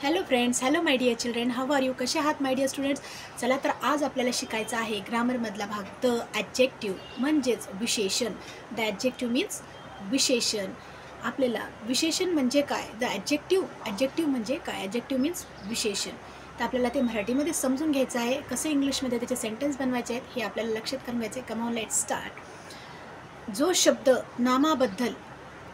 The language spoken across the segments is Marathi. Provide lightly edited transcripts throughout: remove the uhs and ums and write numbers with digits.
Hello friends, hello my dear children, how are you? कसे आहात माय डिअर स्टुडंट्स? चला तर आज आपल्याला शिकायचं आहे ग्रामरमधला भाग द ॲडजेक्टिव्ह म्हणजेच विशेषण. द ॲडजेक्टिव्ह मीन्स विशेषण. आपल्याला विशेषण म्हणजे काय? द ॲडजेक्टिव्ह म्हणजे काय? ॲडजेक्टिव्ह मीन्स विशेषण. तर आपल्याला ते मराठीमध्ये समजून घ्यायचं आहे, कसे इंग्लिशमध्ये त्याचे सेंटेन्स बनवायचे आहेत हे आपल्याला लक्षात करून घ्यायचं आहे. Come on let's start. जो शब्द नामाबद्दल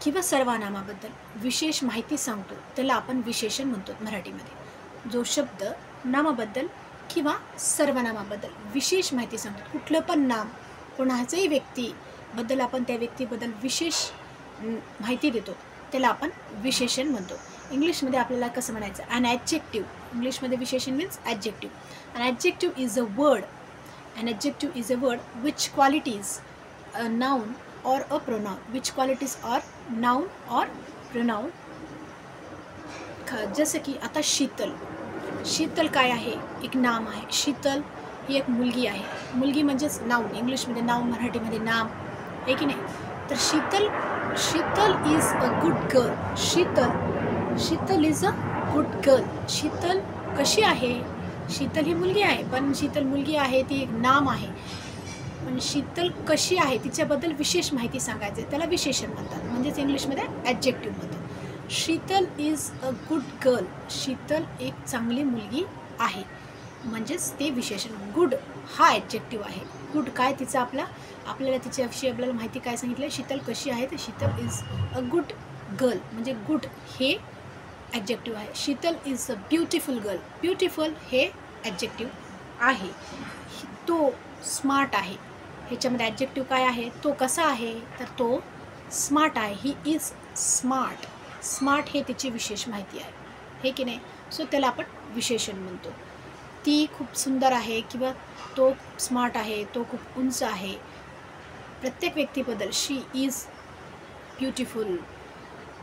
किंवा सर्वनामाबद्दल विशेष माहिती सांगतो त्याला आपण विशेषण म्हणतो मराठीमध्ये. जो शब्द नामाबद्दल किंवा सर्वनामाबद्दल विशेष माहिती सांगतो, कुठलं पण नाम, कोणाच्याही व्यक्तीबद्दल आपण त्या व्यक्तीबद्दल विशेष माहिती देतो त्याला आपण विशेषण म्हणतो. इंग्लिशमध्ये आपल्याला कसं म्हणायचं? An adjective. इंग्लिशमध्ये विशेषण means adjective. An adjective is a word. An adjective is a word which qualities a noun or a pronoun, which qualities are noun or pronoun. जसं की आता शीतल. शीतल काय आहे? एक नाम आहे. शीतल ही एक मुलगी आहे. मुलगी म्हणजेच नाउन. इंग्लिशमध्ये नाउन, मराठीमध्ये नाम, आहे की नाही? तर Sheetal is a good girl. Sheetal is a good girl. Sheetal कशी आहे? शीतल ही मुलगी आहे, पण शीतल मुलगी आहे ती एक नाम आहे. पण शीतल कशी आहे तिच्याबद्दल विशेष माहिती सांगायचे त्याला विशेषण म्हणतात, म्हणजेच इंग्लिशमध्ये ॲडजेक्टिव्ह म्हणतात. Sheetal is a good girl. Sheetal एक चांगली मुलगी आहे, म्हणजेच ते विशेषण. गुड हा ॲडजेक्टिव्ह आहे. गुड काय तिचं आपल्याला तिच्याविषयी आपल्याला माहिती काय सांगितलं? शीतल कशी आहे? तर Sheetal is a good girl, म्हणजे गुड हे ॲडजेक्टिव्ह आहे. Sheetal is a beautiful girl. Beautiful हे ॲडजेक्टिव्ह आहे. तो स्मार्ट आहे. ह्याच्यामध्ये ॲडजेक्टिव्ह काय आहे? तो कसा आहे? तर तो स्मार्ट आहे. He is smart. स्मार्ट हे त्याची विशेष माहिती आहे, हे की नाही? सो त्याला आपण विशेषण म्हणतो. ती खूप सुंदर आहे किंवा तो स्मार्ट आहे, तो खूप उंच आहे. प्रत्येक व्यक्तीबद्दल शी इज ब्युटिफुल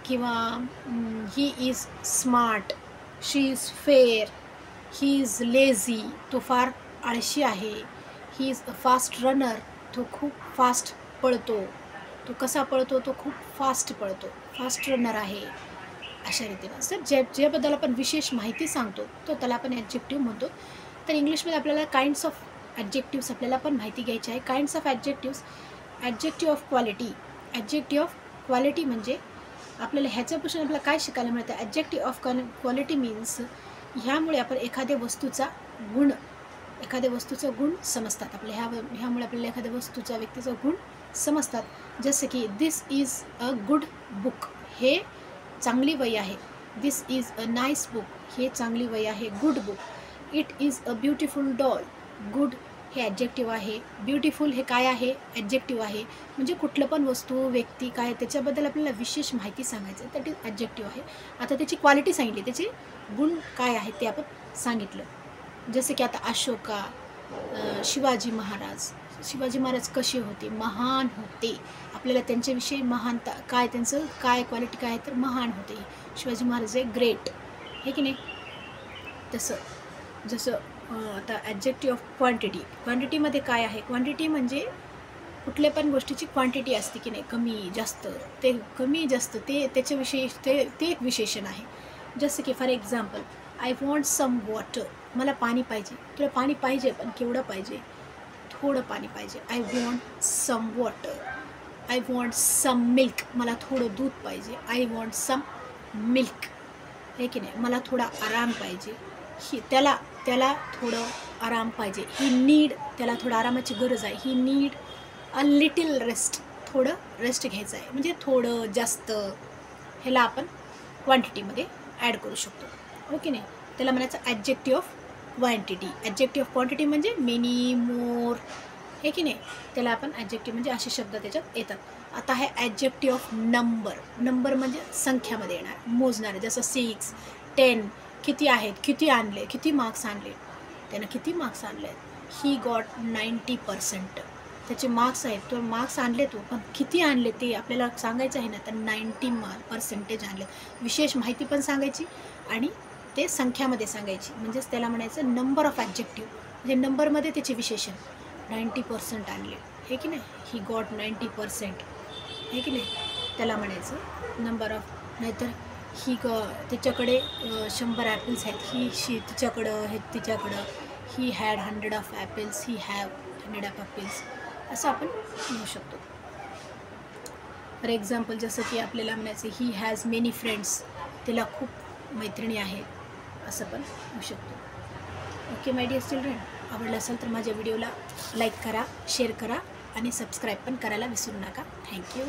किंवा he is smart, she is fair, he is lazy, तो फार आळशी आहे. He is a fast runner, तो खूप फास्ट पळतो. तो कसा पळतो? तो खूप फास्ट पळतो, फास्ट रनर आहे. अशा रीतीनं सर ज्याबद्दल आपण विशेष माहिती सांगतो तो त्याला आपण ॲडजेक्टिव्ह म्हणतो. तर इंग्लिशमध्ये आपल्याला काइंड्स ऑफ ॲडजेक्टिव्स आपल्याला पण माहिती घ्यायची आहे. Kinds of adjectives. Adjective of quality. Adjective of quality म्हणजे आपल्याला ह्याच्यापासून आपल्याला काय शिकायला मिळतं? ॲडजेक्टिव्ह ऑफ क्वालिटी मीन्स ह्यामुळे आपण एखाद्या वस्तूचा गुण समजतात. ह्यामुळे आपल्याला एखाद्या वस्तूचा, व्यक्तीचा गुण समजतात. जसं की दिस इज अ गुड बुक, हे चांगली वही आहे. दिस इज अ नाईस बुक, हे चांगली वही आहे. Good book. It is a beautiful doll. Good हे ॲडजेक्टिव्ह आहे. ब्युटिफुल हे काय आहे? ॲडजेक्टिव्ह आहे. म्हणजे कुठलं पण वस्तू, व्यक्ती काय त्याच्याबद्दल आपल्याला विशेष माहिती सांगायचं आहे, तर ते ॲडजेक्टिव्ह आहे. आता त्याची क्वालिटी सांगितली, त्याचे गुण काय आहेत ते आपण सांगितलं. जसे की आता अशोका, शिवाजी महाराज कसे होते? महान होते. आपल्याला त्यांच्याविषयी महानता काय, त्यांचं काय क्वालिटी काय आहे? तर महान होते. शिवाजी महाराज हे ग्रेट, हे की नाही? जसं आता ॲडजेक्टिव्ह ऑफ क्वांटिटी. क्वांटिटीमध्ये काय आहे? क्वांटिटी म्हणजे कुठल्या पण गोष्टीची क्वांटिटी असते की नाही, कमी जास्त, ते त्याच्याविषयी ते एक विशेषण आहे. जसं की for example, I want some water. मला पाणी पाहिजे. तुला पाणी पाहिजे, पण केवढं पाहिजे? थोडं पाणी पाहिजे. I want some water. I want some milk. मला थोडं दूध पाहिजे. आय वॉन्ट सम मिल्क, हे की नाही? मला थोडा आराम पाहिजे. त्याला थोडं आराम पाहिजे. ही नीड, त्याला थोडं आरामाची गरज आहे. ही नीड अ लिटिल रेस्ट. थोडं रेस्ट घ्यायचं आहे, म्हणजे थोडं जास्त. ह्याला आपण क्वांटिटीमध्ये ॲड करू शकतो, हो की नाही? त्याला म्हणायचं adjective of quantity. Adjective of quantity म्हणजे मेनी, मोर, हे की नाही? त्याला आपण ॲडजेक्टिव्ह म्हणजे असे शब्द त्याच्यात येतात. आता आहे ॲडजेक्टिव्ह ऑफ नंबर. नंबर म्हणजे संख्यामध्ये येणार, मोजणारे. जसं 6, 10. किती आहेत? किती आणले? किती मार्क्स आणले? त्यानं किती मार्क्स आणले? He got 90%. त्याचे मार्क्स आहेत, तो मार्क्स आणले तो, पण किती आणले ते आपल्याला सांगायचं आहे ना, तर 90% आणले. विशेष माहिती पण सांगायची आणि ते संख्यामध्ये सांगायची, म्हणजेच त्याला म्हणायचं नंबर ऑफ ॲडजेक्टिव्ह. म्हणजे नंबरमध्ये त्याचे विशेषण. 90% आणले, हे की नाही? ही गॉट 90%, हे की नाही? त्याला म्हणायचं नंबर ऑफ. नाहीतर तिच्याकडे 100 ॲपल्स आहेत, तिच्याकडं he had 100 of apples, he have 100 of apples, असं आपण म्हणू शकतो. फॉर एक्झाम्पल जसं की आपल्याला म्हणायचं ही हॅज मेनी फ्रेंड्स, तिला खूप मैत्रिणी आहेत, असं पण होऊ शकतो. ओके माय डिअर चिल्ड्रन, आवडलं असेल तर माझ्या व्हिडिओला लाईक करा, शेअर करा आणि सबस्क्राईब पण करायला विसरू नका. थँक्यू.